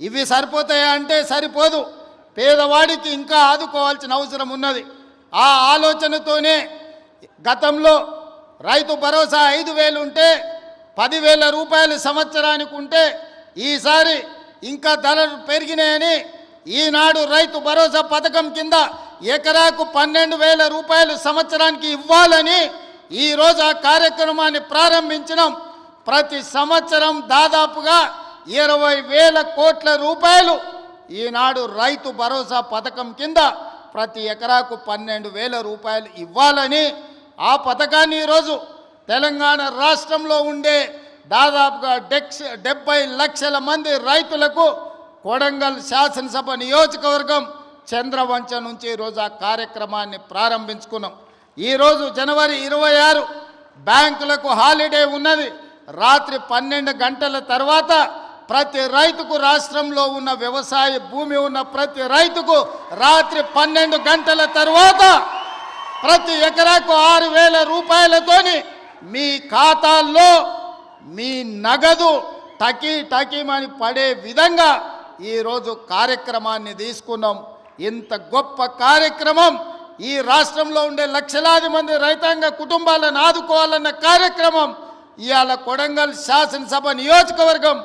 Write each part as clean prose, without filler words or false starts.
ఇవి సరిపోతాయా అంటే సరిపోదు. పేదవాడికి ఇంకా ఆదుకోవాల్సిన అవసరం ఉన్నది. ఆ ఆలోచనతోనే గతంలో రైతు భరోసా 5,000 ఉంటే 10,000 రూపాయలు సంవత్సరానికి ఉంటే ఈసారి ఇంకా ధరలు పెరిగినాయని ఈనాడు రైతు భరోసా పథకం కింద ఎకరాకు 12,000 రూపాయలు సంవత్సరానికి ఇవ్వాలని ఈరోజు ఆ కార్యక్రమాన్ని ప్రారంభించినాం. ప్రతి సంవత్సరం దాదాపుగా 20,000 కోట్ల రూపాయలు ఈనాడు రైతు భరోసా పథకం కింద ప్రతి ఎకరాకు 12,000 రూపాయలు ఇవ్వాలని ఆ పథకాన్ని ఈరోజు తెలంగాణ రాష్ట్రంలో ఉండే దాదాపుగా 70 లక్షల మంది రైతులకు కొడంగల్ శాసనసభ నియోజకవర్గం చంద్రవంచ నుంచి ఈరోజు ఆ కార్యక్రమాన్ని ప్రారంభించుకున్నాం. ఈరోజు జనవరి 26 బ్యాంకులకు హాలిడే ఉన్నది. రాత్రి 12 గంటల తర్వాత ప్రతి రైతుకు, రాష్ట్రంలో ఉన్న వ్యవసాయ భూమి ఉన్న ప్రతి రైతుకు రాత్రి 12 గంటల తర్వాత ప్రతి ఎకరాకు 6,000 రూపాయలతోని మీ ఖాతాల్లో మీ నగదు టకీమని పడే విధంగా ఈరోజు కార్యక్రమాన్ని తీసుకున్నాం. ఇంత గొప్ప కార్యక్రమం, ఈ రాష్ట్రంలో ఉండే లక్షలాది మంది రైతాంగ కుటుంబాలను ఆదుకోవాలన్న కార్యక్రమం ఇవాళ కొడంగల్ శాసనసభ నియోజకవర్గం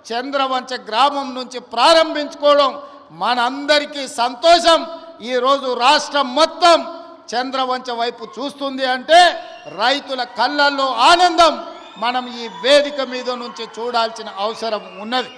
చంద్రవంచ గ్రామం నుంచి ప్రారంభించుకోవడం మనందరికీ సంతోషం. ఈరోజు రాష్ట్రం మొత్తం చంద్రవంచ వైపు చూస్తుంది అంటే రైతుల కళ్ళల్లో ఆనందం మనం ఈ వేదిక మీద నుంచి చూడాల్సిన అవసరం ఉన్నది.